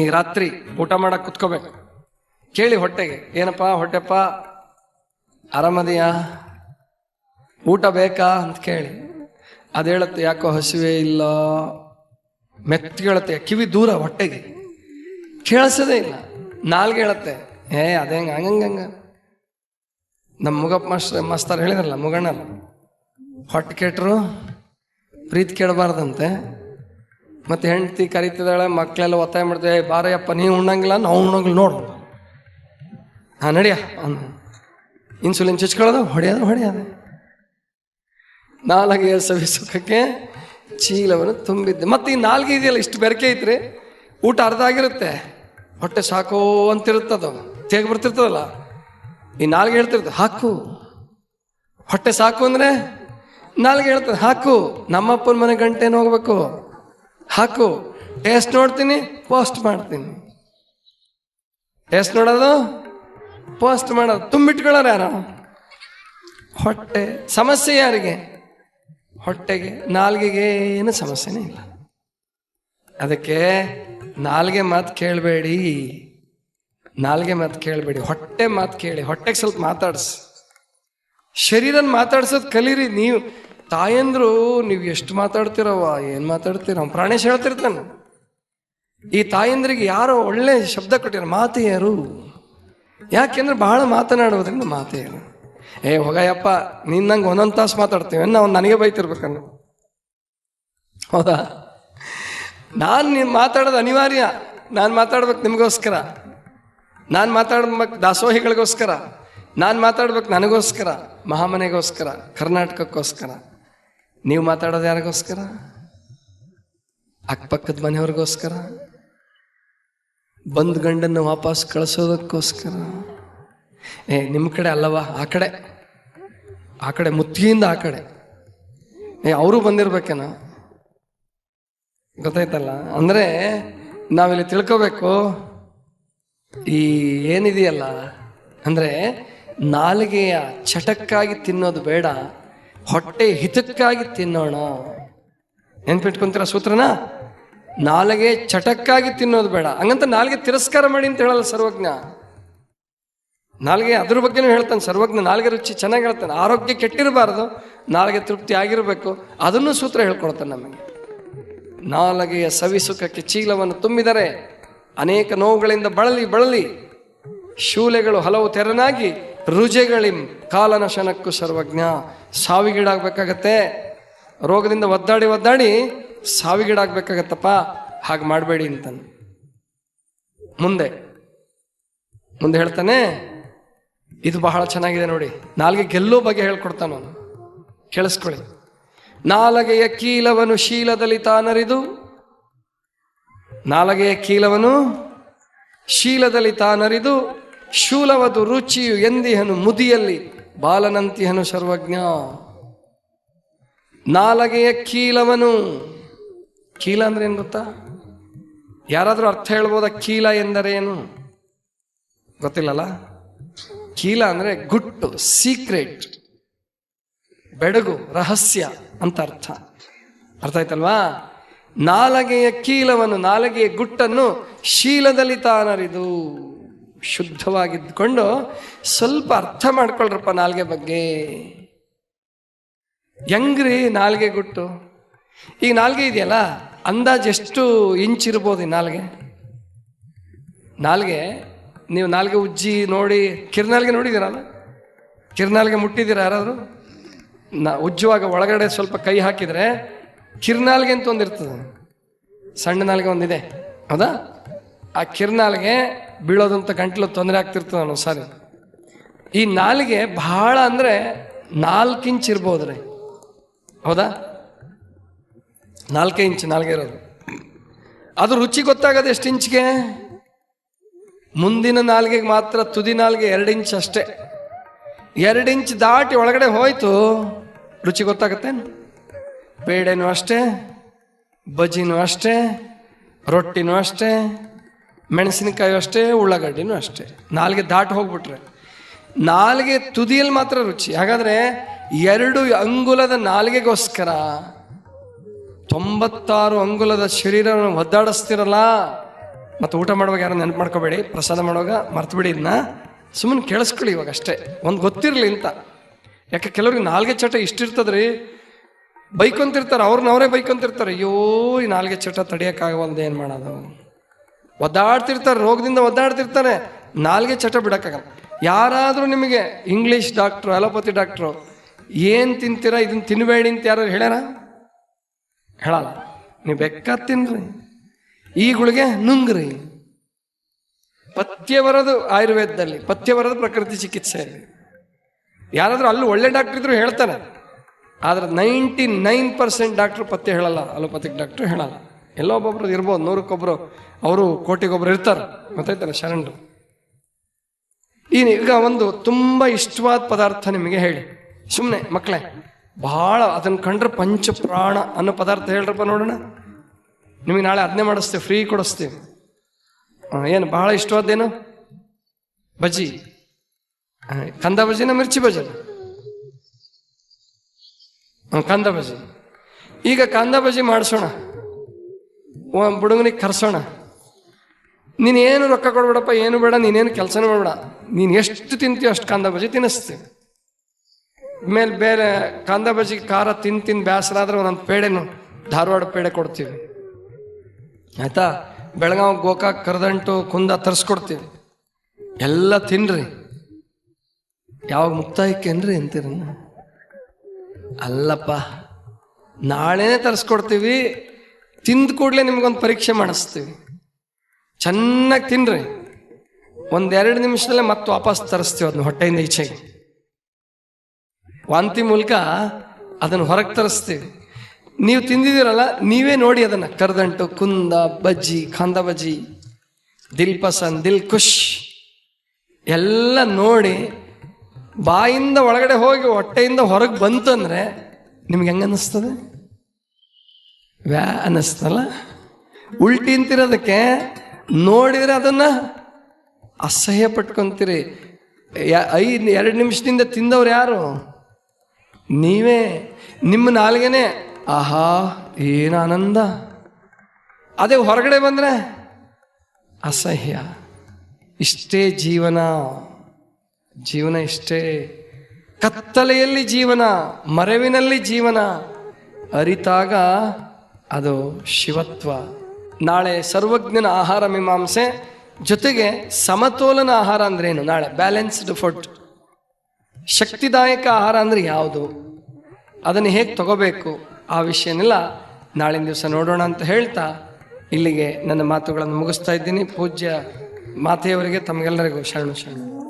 ಈಗ ರಾತ್ರಿ ಊಟ ಮಾಡಕ್ಕೆ ಕುತ್ಕೋಬೇಕು, ಕೇಳಿ ಹೊಟ್ಟೆಗೆ, ಏನಪ್ಪ ಹೊಟ್ಟೆಪ್ಪ ಆರಾಮದಿಯಾ, ಊಟ ಬೇಕಾ ಅಂತ ಕೇಳಿ. ಅದು ಹೇಳುತ್ತೆ ಯಾಕೋ ಹಸಿವೆ ಇಲ್ಲ, ಮೆತ್ತಗೆ ಕಿವಿ ದೂರ ಹೊಟ್ಟೆಗೆ ಕೇಳಿಸೋದೇ ಇಲ್ಲ. ನಾಲ್ಗೆ ಹೇಳುತ್ತೆ ಅದೇ ಹಂಗಂಗ. ನಮ್ಮ ಮುಗಪ್ಪ ಮಾಸ್ತರ್ ಹೇಳಿದ್ರಲ್ಲ, ಮುಗಣ್ಣಲ್ಲ, ಹೊಟ್ಟೆ ಕೆಟ್ಟರು ಪ್ರೀತಿ ಕೇಳಬಾರ್ದಂತೆ. ಮತ್ತೆ ಹೆಂಡತಿ ಕರಿತಿದ್ದಾಳೆ, ಮಕ್ಕಳೆಲ್ಲ ಒತ್ತಾಯ ಮಾಡ್ತೇವೆ, ಬಾರಯ್ಯಪ್ಪ ನೀವು ಉಣ್ಣಂಗಿಲ್ಲ ನಾವು ಉಣ್ಣಂಗಿಲ್ಲ ನೋಡು, ಹಾಂ ನಡಿಯ, ಇನ್ಸುಲಿನ್ ಚುಚ್ಕೊಳ್ಳೋದು ಹೊಡೆಯೋದು. ನಾಲ್ಗೆಯ ಸವಿಸುಖಕ್ಕೆ ಚೀಲವನ್ನು ತುಂಬಿದ್ದೆ. ಮತ್ತೆ ಈ ನಾಲ್ಗೆ ಇದೆಯಲ್ಲ, ಇಷ್ಟು ಬೆರಕೆ ಐತ್ರಿ, ಊಟ ಅರ್ಧ ಆಗಿರುತ್ತೆ, ಹೊಟ್ಟೆ ಸಾಕೋ ಅಂತಿರುತ್ತದು, ತೇಗ ಬರ್ತಿರ್ತದಲ್ಲ, ಈ ನಾಲ್ಗೆ ಹೇಳ್ತಿರ್ತದೆ ಹಾಕು, ಹೊಟ್ಟೆ ಸಾಕು ಅಂದರೆ ನಾಲ್ಗೆ ಹೇಳ್ತದೆ ಹಾಕು, ನಮ್ಮಪ್ಪನ ಮನೆ ಗಂಟೆನ ಹೋಗ್ಬೇಕು, ಹಾಕು, ಟೇಸ್ಟ್ ನೋಡ್ತೀನಿ ಪೋಸ್ಟ್ ಮಾಡ್ತೀನಿ. ಟೇಸ್ಟ್ ನೋಡೋದು ಪೋಸ್ಟ್ ಮಾಡೋದು, ತುಂಬಿಟ್ಕೊಳ್ಳೋರು ಯಾರು? ಹೊಟ್ಟೆ. ಸಮಸ್ಯೆ ಯಾರಿಗೆ? ಹೊಟ್ಟೆಗೆ. ನಾಲ್ಗೆಗೆ ಏನು ಸಮಸ್ಯೆನೇ ಇಲ್ಲ. ಅದಕ್ಕೆ ನಾಲ್ಗೆ ಮಾತು ಕೇಳಬೇಡಿ, ನಾಲ್ಗೆ ಮಾತು ಕೇಳಬೇಡಿ, ಹೊಟ್ಟೆ ಮಾತು ಕೇಳಿ. ಹೊಟ್ಟೆಗೆ ಸ್ವಲ್ಪ ಮಾತಾಡ್ಸಿ, ಶರೀರನ ಮಾತಾಡ್ಸೋದು ಕಲೀರಿ. ನೀವು ತಾಯಂದ್ರು ನೀವು ಎಷ್ಟು ಮಾತಾಡ್ತಿರವ, ಏನು ಮಾತಾಡ್ತೀರ, ಪ್ರಾಣೇಶ್ ಹೇಳ್ತಿರ್ತಾನೆ, ಈ ತಾಯಂದ್ರಿಗೆ ಯಾರೋ ಒಳ್ಳೆ ಶಬ್ದ ಕೊಟ್ಟಿರ, ಮಾತೆಯರು. ಯಾಕೆಂದ್ರೆ ಬಹಳ ಮಾತನಾಡುವುದರಿಂದ ಮಾತೆಯರು. ಹೋಗಯ್ಯಪ್ಪ ನಿನ್ನಂಗೆ ಒಂದೊಂದು ತಾಸು ಮಾತಾಡ್ತೀವಿ, ನಾವು ನನಗೆ ಬೈತಿರ್ಬೇಕನ್ನ, ಹೌದಾ? ನಾನು ಮಾತಾಡೋದು ಅನಿವಾರ್ಯ, ನಾನು ಮಾತಾಡ್ಬೇಕು ನಿಮಗೋಸ್ಕರ, ನಾನು ಮಾತಾಡ್ಬೇಕು ದಾಸೋಹಿಗಳಿಗೋಸ್ಕರ, ನಾನು ಮಾತಾಡ್ಬೇಕು ನನಗೋಸ್ಕರ, ಮಹಾಮನೆಗೋಸ್ಕರ, ಕರ್ನಾಟಕಕ್ಕೋಸ್ಕರ. ನೀವು ಮಾತಾಡೋದು ಯಾರಿಗೋಸ್ಕರ? ಅಕ್ಕಪಕ್ಕದ ಮನೆಯವ್ರಿಗೋಸ್ಕರ, ಬಂದ್ ಗಂಡನ್ನು ವಾಪಸ್ ಕಳಿಸೋದಕ್ಕೋಸ್ಕರ. ನಿಮ್ಮ ಕಡೆ ಅಲ್ಲವಾ, ಆ ಕಡೆ ಮುತ್ತಿಗೆಯಿಂದ ಆ ಕಡೆ ಅವರು ಬಂದಿರ್ಬೇಕೇನ, ಗೊತ್ತಾಯ್ತಲ್ಲ? ಅಂದರೆ ನಾವಿಲ್ಲಿ ತಿಳ್ಕೋಬೇಕು, ಈ ಏನಿದೆಯಲ್ಲ ಅಂದರೆ ನಾಲಿಗೆಯ ಚಟಕ್ಕಾಗಿ ತಿನ್ನೋದು ಬೇಡ, ಹೊಟ್ಟೆ ಹಿತಕ್ಕಾಗಿ ತಿನ್ನೋಣ. ನೆನ್ಪಿಟ್ಕೊಂತೀರ ಸೂತ್ರನ? ನಾಲಿಗೆ ಚಟಕ್ಕಾಗಿ ತಿನ್ನೋದು ಬೇಡ, ಹಂಗಂತ ನಾಲಿಗೆ ತಿರಸ್ಕಾರ ಮಾಡಿ ಅಂತ ಹೇಳಲ್ಲ ಸರ್ವಜ್ಞ. ನಾಲಿಗೆ ಅದ್ರ ಬಗ್ಗೆನೂ ಹೇಳ್ತಾನೆ ಸರ್ವಜ್ಞ. ನಾಲಿಗೆ ರುಚಿ ಚೆನ್ನಾಗಿ ಹೇಳ್ತಾನೆ, ಆರೋಗ್ಯ ಕೆಟ್ಟಿರಬಾರ್ದು, ನಾಲಿಗೆ ತೃಪ್ತಿ ಆಗಿರಬೇಕು, ಅದನ್ನು ಸೂತ್ರ ಹೇಳ್ಕೊಡ್ತಾನೆ ನಮಗೆ. ನಾಲಿಗೆಯ ಸವಿಸುಖಕ್ಕೆ ಚೀಲವನ್ನು ತುಂಬಿದರೆ ಅನೇಕ ನೋವುಗಳಿಂದ ಬಳಲಿ ಶೂಲೆಗಳು ಹಲವು ತೆರನಾಗಿ ರುಜೆಗಳಿಂ ಕಾಲನಶನಕ್ಕೂ ಸರ್ವಜ್ಞ. ಸಾವಿಗೀಡಾಗಬೇಕಾಗತ್ತೆ, ರೋಗದಿಂದ ಒದ್ದಾಡಿ ಸಾವಿಗೀಡಾಗಬೇಕಾಗತ್ತಪ್ಪ, ಹಾಗೆ ಮಾಡಬೇಡಿ ಅಂತಾನೆ. ಮುಂದೆ ಹೇಳ್ತಾನೆ, ಇದು ಬಹಳ ಚೆನ್ನಾಗಿದೆ ನೋಡಿ, ನಾಲ್ಗೆ ಗೆಲ್ಲೋ ಬಗ್ಗೆ ಹೇಳ್ಕೊಡ್ತಾನ ಅವನು, ಕೇಳಿಸ್ಕೊಳ್ಳಿ. ನಾಲಗೆಯ ಕೀಲವನು ಶೀಲದಲ್ಲಿ ತಾನರಿದು, ನಾಲಗೆಯ ಕೀಲವನು ಶೀಲದಲ್ಲಿ ತಾನರಿದು, ಶೂಲವದು ರುಚಿಯು ಎಂದಿಹನು ಮುದಿಯಲ್ಲಿ ಬಾಲನಂತಿಹನು ಸರ್ವಜ್ಞ. ನಾಲಗೆಯ ಕೀಲವನು, ಕೀಲ ಅಂದ್ರೆ ಏನು ಗೊತ್ತಾ? ಯಾರಾದರೂ ಅರ್ಥ ಹೇಳ್ಬೋದ? ಕೀಲ ಎಂದರೇನು ಗೊತ್ತಿಲ್ಲಲ್ಲ? ಕೀಲ ಅಂದ್ರೆ ಗುಟ್ಟು, ಸೀಕ್ರೆಟ್, ಬೆಡಗು, ರಹಸ್ಯ ಅಂತ ಅರ್ಥ ಆಯ್ತಲ್ವಾ? ನಾಲಗೆಯ ಕೀಲವನ್ನು, ನಾಲಗೆಯ ಗುಟ್ಟನ್ನು ಶೀಲದಲ್ಲಿ ತಾನರಿದು, ಶುದ್ಧವಾಗಿದ್ದುಕೊಂಡು ಸ್ವಲ್ಪ ಅರ್ಥ ಮಾಡ್ಕೊಳ್ರಪ್ಪ ನಾಲ್ಗೆ ಬಗ್ಗೆ. ಹೆಂಗ್ರಿ ನಾಲ್ಗೆ ಗುಟ್ಟು? ಈಗ ನಾಲ್ಗೆ ಇದೆಯಲ್ಲ, ಅಂದಾಜು ಎಷ್ಟು ಇಂಚ್ ಇರ್ಬೋದು ಈ ನಾಲ್ಗೆ? ನೀವು ನಾಲ್ಗೆ ಉಜ್ಜಿ ನೋಡಿ, ಕಿರ್ನಾಲ್ಗೆ ನೋಡಿದ್ದೀರಲ್ಲ? ಕಿರ್ನಾಲ್ಗೆ ಮುಟ್ಟಿದ್ದೀರ ಯಾರಾದರೂ? ಉಜ್ಜುವಾಗ ಒಳಗಡೆ ಸ್ವಲ್ಪ ಕೈ ಹಾಕಿದರೆ ಕಿರ್ನಾಲ್ಗೆ ಅಂತ ಒಂದಿರ್ತದೆ, ಸಣ್ಣ ನಾಲ್ಗೆ ಒಂದಿದೆ, ಹೌದಾ? ಆ ಕಿರ್ನಾಲ್ಗೆ ಬೀಳೋದಂತ ಗಂಟ್ಲು ತೊಂದರೆ ಆಗ್ತಿರ್ತದೆ ಅನ್ನೋ ಸಾರಿ. ಈ ನಾಲ್ಗೆ ಬಹಳ ಅಂದರೆ 4 ಇಂಚ್ ಇರ್ಬೋದ್ರಿ, ಹೌದಾ? 4 ಇಂಚ್ ನಾಲ್ಗೆ ಇರೋದು. ಅದು ರುಚಿ ಗೊತ್ತಾಗೋದು ಎಷ್ಟು ಇಂಚ್ಗೆ? ಮುಂದಿನ ನಾಲ್ಗೆಗೆ ಮಾತ್ರ, ತುದಿ ನಾಲ್ಗೆ 2 ಇಂಚ್ ಅಷ್ಟೇ. 2 ಇಂಚ್ ದಾಟಿ ಒಳಗಡೆ ಹೋಯ್ತು, ರುಚಿ ಗೊತ್ತಾಗತ್ತೆ. ಬೇಳೆನೂ ಅಷ್ಟೇ, ಬಜ್ಜಿನೂ ಅಷ್ಟೇ, ರೊಟ್ಟಿನೂ ಅಷ್ಟೇ, ಮೆಣಸಿನಕಾಯಿ ಅಷ್ಟೇ, ಉಳ್ಳಾಗಡ್ಡಿನೂ ಅಷ್ಟೇ. ನಾಲ್ಗೆ ದಾಟಿ ಹೋಗ್ಬಿಟ್ರೆ ನಾಲ್ಗೆ ತುದಿಯಲ್ಲಿ ಮಾತ್ರ ರುಚಿ. ಹಾಗಾದರೆ 2 ಅಂಗುಲದ ನಾಲ್ಗೆಗೋಸ್ಕರ 96 ಅಂಗುಲದ ಶರೀರವನ್ನು ಒದ್ದಾಡಿಸ್ತಿರಲ್ಲ, ಮತ್ತು ಊಟ ಮಾಡುವಾಗ ಯಾರು ನೆನಪು ಮಾಡ್ಕೋಬೇಡಿ, ಪ್ರಸಾದ ಮಾಡುವಾಗ ಮರ್ತು ಬಿಡಿ, ಇದನ್ನ ಸುಮ್ಮನೆ ಕೇಳಿಸ್ಕೊಳ್ಳಿ ಇವಾಗ ಅಷ್ಟೇ, ಒಂದು ಗೊತ್ತಿರಲಿ ಅಂತ. ಯಾಕೆ ಕೆಲವ್ರಿಗೆ ನಾಲ್ಗೆ ಚಟ ಇಷ್ಟಿರ್ತದ್ರಿ, ಬೈಕೊಂತಿರ್ತಾರೆ, ಅವ್ರನ್ನವರೇ ಬೈಕೊಂತಿರ್ತಾರೆ, ಅಯ್ಯೋ ಈ ನಾಲ್ಗೆ ಚಟ ತಡಿಯೋಕ್ಕಾಗವಲ್ದು, ಏನು ಮಾಡೋದು, ಒದ್ದಾಡ್ತಿರ್ತಾರೆ, ರೋಗದಿಂದ ಒದ್ದಾಡ್ತಿರ್ತಾರೆ, ನಾಲ್ಗೆ ಚಟ ಬಿಡೋಕ್ಕಾಗಲ್ಲ. ಯಾರಾದರೂ ನಿಮಗೆ ಇಂಗ್ಲೀಷ್ ಡಾಕ್ಟ್ರು, ಅಲೋಪತಿ ಡಾಕ್ಟ್ರು ಏನು ತಿಂತೀರಾ ಇದನ್ನು ತಿನ್ನಬೇಡಿ ಅಂತ ಯಾರು ಹೇಳ್ಯಾರ? ಹೇಳಲ್ಲ. ನೀವು ಬೇಕಾದ ತಿನ್ರಿ, ಈ ಗುಳಿಗೆ ನುಂಗ್ರಿ. ಪಥ್ಯ ಬರೋದು ಆಯುರ್ವೇದದಲ್ಲಿ, ಪಥ್ಯ ಬರೋದು ಪ್ರಕೃತಿ ಚಿಕಿತ್ಸೆಯಲ್ಲಿ. ಯಾರಾದರೂ ಅಲ್ಲಿ ಒಳ್ಳೆ ಡಾಕ್ಟ್ರ್ ಇದ್ರು ಹೇಳ್ತಾರೆ, ಆದರೆ 99% ಡಾಕ್ಟ್ರು ಪಥ್ಯ ಹೇಳಲ್ಲ, ಅಲೋಪತಿಕ್ ಡಾಕ್ಟ್ರು ಹೇಳಲ್ಲ. ಎಲ್ಲೋ ಒಬ್ಬೊಬ್ರು ಇರ್ಬೋದು, 100ಕ್ಕೊಬ್ರು, ಅವರು ಕೋಟಿಗೊಬ್ರು ಇರ್ತಾರೆ, ಗೊತ್ತಾಯ್ತಾರೆ ಶರಣರು. ಈಗ ಒಂದು ತುಂಬ ಇಷ್ಟವಾದ ಪದಾರ್ಥ ನಿಮಗೆ ಹೇಳಿ, ಸುಮ್ಮನೆ ಮಕ್ಕಳೇ ಭಾಳ ಅದನ್ನು ಕಂಡ್ರೆ ಪಂಚಪ್ರಾಣ ಅನ್ನೋ ಪದಾರ್ಥ ಹೇಳ್ರಪ್ಪ ನೋಡೋಣ. ನಿಮಗೆ ನಾಳೆ ಅದನ್ನೇ ಮಾಡಿಸ್ತೀವಿ, ಫ್ರೀ ಕೊಡಿಸ್ತೀವಿ. ಏನು ಭಾಳ ಇಷ್ಟವಾದ್ದೇನು? ಬಜ್ಜಿ. ಕಂದ ಬಜ್ಜಿನ ಮಿರ್ಚಿ ಬಜ್ಜಿನ? ಕಂದ ಬಜ್ಜಿ. ಈಗ ಕಂದ ಬಜ್ಜಿ ಮಾಡಿಸೋಣ, ಬುಡುಗನಿಗೆ ಕರ್ಸೋಣ. ನೀನೇನು ರೊಕ್ಕ ಕೊಡ್ಬೇಡಪ್ಪ, ಏನು ಬೇಡ, ನೀನೇನು ಕೆಲಸನೂ ಮಾಡಬೇಡ, ನೀನು ಎಷ್ಟು ತಿಂತೀಯೋ ಅಷ್ಟು ಕಾಂದ ಬಜ್ಜಿ ತಿನ್ನಿಸ್ತೀವಿ. ಮೇಲೆ ಬೇರೆ ಕಾಂದ ಬಜ್ಜಿ ಖಾರ ತಿಂದು ಬೇಸರ ಆದ್ರೆ ಒಂದೊಂದು ಪೇಡೆನು ಧಾರವಾಡ ಪೇಡೆ ಕೊಡ್ತೀವಿ, ಆಯ್ತಾ? ಬೆಳಗಾವ್, ಗೋಕಾಕ್, ಕರದಂಟು, ಕುಂದ ತರಿಸ್ಕೊಡ್ತೀವಿ. ಎಲ್ಲ ತಿನ್ರಿ. ಯಾವಾಗ ಮುಕ್ತಾಯಕ್ಕೇನ್ರಿ ಅಂತೀರ? ಅಲ್ಲಪ್ಪ, ನಾಳೆನೇ ತರಿಸ್ಕೊಡ್ತೀವಿ, ತಿಂದ ಕೂಡಲೇ ನಿಮ್ಗೊಂದು ಪರೀಕ್ಷೆ ಮಾಡಿಸ್ತೀವಿ. ಚೆನ್ನಾಗಿ ತಿನ್ರಿ, 1-2 ನಿಮಿಷದಲ್ಲೇ ಮತ್ತೆ ವಾಪಸ್ ತರಿಸ್ತೀವಿ ಅದನ್ನ ಹೊಟ್ಟೆಯಿಂದ ಈಚೆಗೆ. ವಾಂತಿ ಮೂಲಕ ಅದನ್ನು ಹೊರಗೆ ತರಿಸ್ತೀವಿ. ನೀವು ತಿಂದಿದ್ದೀರಲ್ಲ, ನೀವೇ ನೋಡಿ ಅದನ್ನು. ಕರದಂಟು, ಕುಂದ ಬಜ್ಜಿ, ಖಾಂದ ಬಜ್ಜಿ, ದಿಲ್ ಪಸಂದ್, ದಿಲ್ ಖುಷ್ ಎಲ್ಲ ನೋಡಿ ಬಾಯಿಂದ ಒಳಗಡೆ ಹೋಗಿ ಹೊಟ್ಟೆಯಿಂದ ಹೊರಗೆ ಬಂತಂದ್ರೆ ನಿಮ್ಗೆ ಹೆಂಗೆ ಅನ್ನಿಸ್ತದೆ? ವ್ಯಾ ಅನ್ನಿಸ್ತಲ್ಲ? ಉಲ್ಟಿ ಅಂತಿರೋದಕ್ಕೆ ನೋಡಿದ್ರೆ ಅದನ್ನು ಅಸಹ್ಯ ಪಟ್ಕೊಂತೀರಿ. 2 ನಿಮಿಷದಿಂದ ತಿಂದವ್ರು ಯಾರು? ನೀವೇ. ನಿಮ್ಮ ನಾಲ್ಗೆನೆ ಆಹಾ ಏನು ಆನಂದ. ಅದೇ ಹೊರಗಡೆ ಬಂದರೆ ಅಸಹ್ಯ. ಇಷ್ಟೇ ಜೀವನ, ಜೀವನ ಇಷ್ಟೇ. ಕತ್ತಲೆಯಲ್ಲಿ ಜೀವನ, ಮರೆವಿನಲ್ಲಿ ಜೀವನ, ಅರಿತಾಗ ಅದು ಶಿವತ್ವ. ನಾಳೆ ಸರ್ವಜ್ಞನ ಆಹಾರ ಮೀಮಾಂಸೆ ಜೊತೆಗೆ ಸಮತೋಲನ ಆಹಾರ ಅಂದ್ರೇನು, ನಾಳೆ ಬ್ಯಾಲೆನ್ಸ್ಡ್ ಫುಡ್. ಶಕ್ತಿದಾಯಕ ಆಹಾರ ಅಂದರೆ ಯಾವುದು, ಅದನ್ನು ಹೇಗೆ ತಗೋಬೇಕು, ಆ ವಿಷಯನೆಲ್ಲ ನಾಳಿನ ದಿವಸ ನೋಡೋಣ ಅಂತ ಹೇಳ್ತಾ ಇಲ್ಲಿಗೆ ನನ್ನ ಮಾತುಗಳನ್ನು ಮುಗಿಸ್ತಾ ಇದ್ದೀನಿ. ಪೂಜ್ಯ ಮಾತೆಯವರಿಗೆ ತಮಗೆಲ್ಲರಿಗೂ ಶರಣು ಶರಣು.